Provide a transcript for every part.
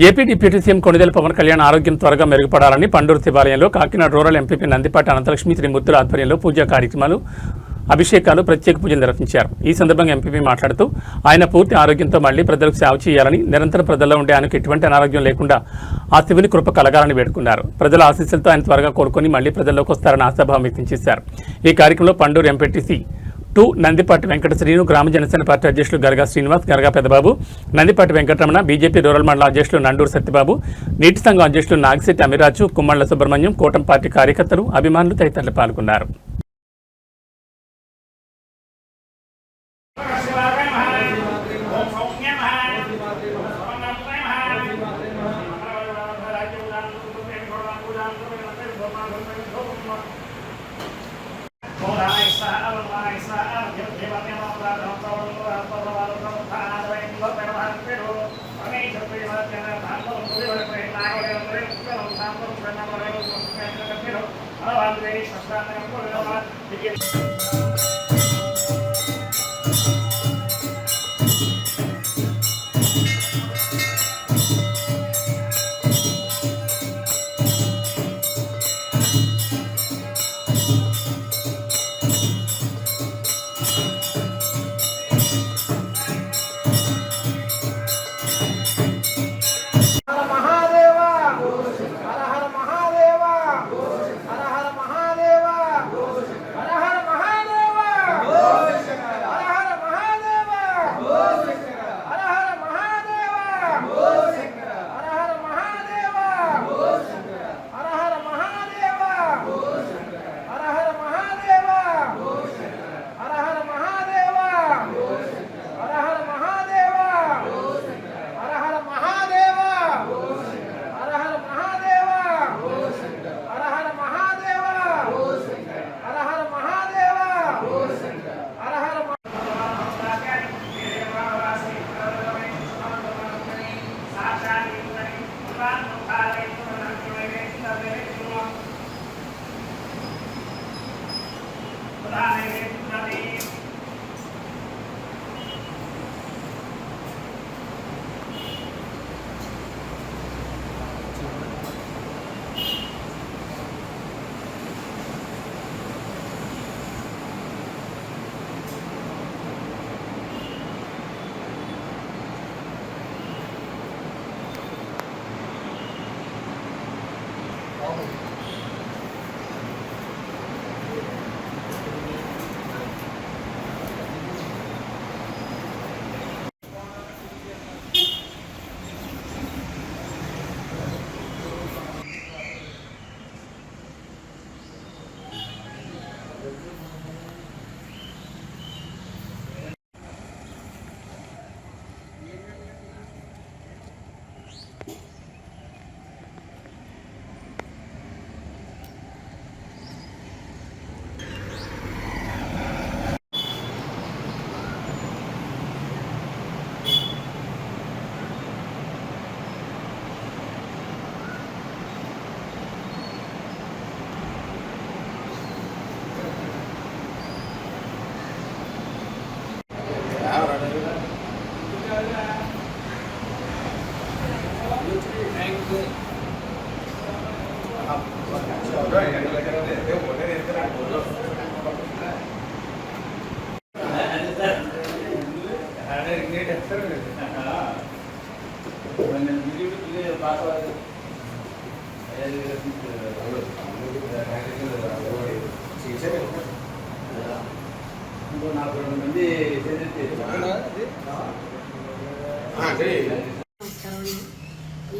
AP deputy CM Konidela Pawan Kalyan ఆరోగ్యం త్వరగా మెరుగుపడాలని పండూరు శివాలయంలో కాకినాడ రూరల్ ఎంపీపీ నందిపాటి అనంతలక్ష్మి త్రిమూర్తుల ఆధ్వర్యంలో పూజా కార్యక్రమాలు, అభిషేకాలు, ప్రత్యేక పూజలు నిర్వహించారు. ఈ సందర్భంగా ఎంపీపీ మాట్లాడుతూ ఆయన పూర్తి ఆరోగ్యంతో మళ్లీ ప్రజలకు సేవ చేయాలని, నిరంతరం ప్రజల్లో ఉండే ఆయనకు ఎటువంటి అనారోగ్యం లేకుండా ఆ శివుని కృప కలగాలని వేడుకున్నారు. ప్రజల ఆశీస్సులతో ఆయన త్వరగా కోలుకొని మళ్లీ ప్రజల్లోకి వస్తారని ఆశాభావం వ్యక్తం చేశారు. ఈ కార్యక్రమంలో పండూరు ఎంపీటీసీ 2 నందిపాటి వెంకట శ్రీను, గ్రామ జనసేన పార్టీ అధ్యక్షులు గరగా శ్రీనివాస్, గరగా పెద్దబాబు, నందిపాటి వెంకటరమణ, బీజేపీ రూరల్ మండల అధ్యక్షులు నండూరు సత్యబాబు, నీటి సంఘం అధ్యక్షులు నాగశెట్టి అమిరాజు, కుమ్మళ్ల సుబ్రహ్మణ్యం, కూటమి పార్టీ కార్యకర్తలు, అభిమానులు తదితరులు పాల్గొన్నారు.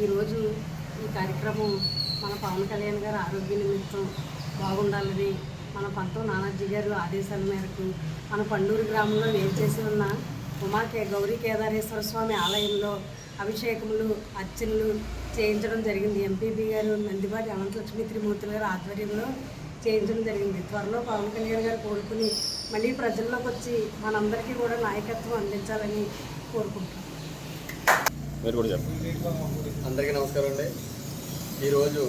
ఈరోజు ఈ కార్యక్రమం మన పవన్ కళ్యాణ్ గారు ఆరోగ్య నిమిత్తం బాగుండాలని మన పంతం నానాజీ గారు ఆదేశాల మేరకు మన పండూరు గ్రామంలో వేంచేసి ఉన్న గౌరీ కేదారేశ్వర స్వామి ఆలయంలో అభిషేకములు, అర్చనలు చేయించడం జరిగింది. ఎంపీపీ గారు నందిపాటి అనంతలక్ష్మి త్రిమూర్తుల గారు ఆధ్వర్యంలో చేయించడం జరిగింది. త్వరలో పవన్ కళ్యాణ్ గారు కోరుకుని మళ్ళీ ప్రజల్లోకి వచ్చి మనందరికీ కూడా నాయకత్వం అందించాలని కోరుకుంటున్నాం. అందరికీ నమస్కారం అండి. ఈరోజు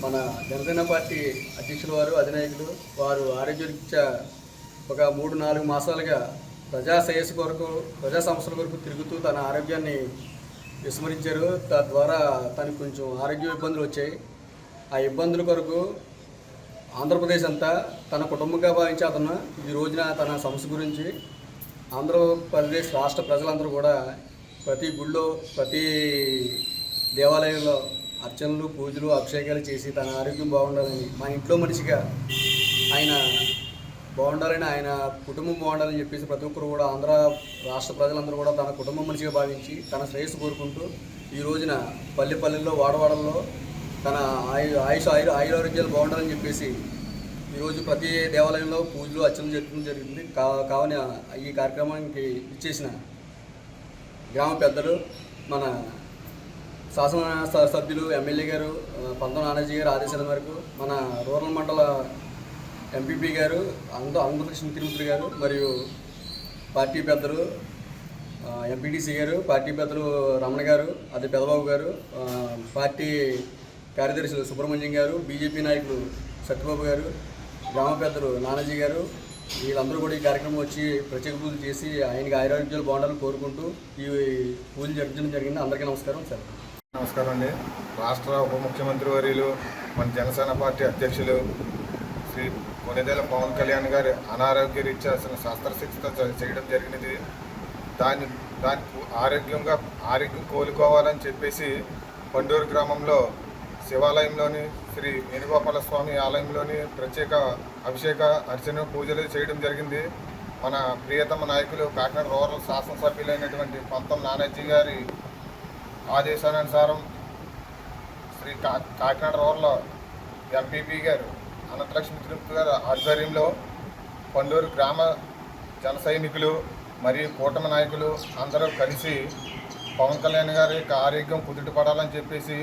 మన జనసేన పార్టీ అధ్యక్షుల వారు, అధినాయకులు వారు ఆరోగ్యరీత్యా ఒక 3-4 మాసాలుగా ప్రజా శ్రేయస్సు కొరకు, ప్రజా సమస్యల కొరకు తిరుగుతూ తన ఆరోగ్యాన్ని విస్మరించారు. తద్వారా తనకు కొంచెం ఆరోగ్య ఇబ్బందులు వచ్చాయి. ఆ ఇబ్బందుల కొరకు ఆంధ్రప్రదేశ్ అంతా తన కుటుంబంగా భావించి అతను ఈ రోజున తన సమస్య గురించి ఆంధ్రప్రదేశ్ రాష్ట్ర ప్రజలందరూ కూడా ప్రతి గుళ్ళో ప్రతి దేవాలయంలో అర్చనలు, పూజలు, అభిషేకాలు చేసి తన ఆరోగ్యం బాగుండాలని, మా ఇంట్లో మనిషిగా ఆయన బాగుండాలని, ఆయన కుటుంబం బాగుండాలని చెప్పేసి ప్రతి ఒక్కరు కూడా ఆంధ్ర రాష్ట్ర ప్రజలందరూ కూడా తన కుటుంబం మనిషిగా భావించి తన శ్రేయస్సు కోరుకుంటూ ఈ రోజున పల్లెల్లో వాడవాడల్లో తన ఆయురారోగ్యాలు బాగుండాలని చెప్పేసి ఈరోజు ప్రతి దేవాలయంలో పూజలు, అర్చనలు జరపడం జరిగింది. కావున ఈ కార్యక్రమానికి ఇచ్చేసిన గ్రామ పెద్దలు, మన శాసన సభ్యులు, ఎమ్మెల్యే గారు పంతం నానాజీ గారు ఆదేశాల మేరకు మన రూరల్ మండల ఎంపీపీ గారు అంగలక్ష్మి తిరుమతి గారు మరియు పార్టీ పెద్దలు ఎంపీటీసీ గారు, పార్టీ పెద్దలు రమణ గారు, అదే పెదబాబు గారు, పార్టీ కార్యదర్శులు సుబ్రహ్మణ్యం గారు, బీజేపీ నాయకులు సత్యబాబు గారు, గ్రామ పెద్దలు నానాజీ గారు, వీళ్ళందరూ కూడా ఈ కార్యక్రమం వచ్చి ప్రత్యేక పూజలు చేసి ఆయనకి ఆరోగ్యాలు బాగుండాలని కోరుకుంటూ ఈ పూజలు జరపడం జరిగింది. అందరికీ నమస్కారం సార్. నమస్కారం అండి. రాష్ట్ర ఉప ముఖ్యమంత్రి వర్యులు, మన జనసేన పార్టీ అధ్యక్షులు శ్రీ కొణిదెల పవన్ కళ్యాణ్ గారి అనారోగ్య రీత్యా శస్త్రచికిత్స చేయడం జరిగినది. దానికి ఆరోగ్యం కోలుకోవాలని చెప్పేసి పండూరు గ్రామంలో శివాలయంలోని శ్రీ వేణుగోపాల స్వామి ఆలయంలోని ప్రత్యేక అభిషేక అర్చన పూజలు చేయడం జరిగింది. మన ప్రియతమ నాయకులు కాకినాడ రూరల్ శాసనసభ్యులైనటువంటి పంతం నానాజీ గారి ఆదేశానుసారం శ్రీ కాకినాడ రూరల్ ఎంపీపీ గారు అనంతలక్ష్మి తిరుమతి గారి ఆధ్వర్యంలో పండూరు గ్రామ జన సైనికులు మరియు కూటమి నాయకులు అందరూ కలిసి పవన్ కళ్యాణ్ గారి యొక్క ఆరోగ్యం కుదుటపడాలని చెప్పేసి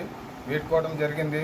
వేడుకోవడం జరిగింది.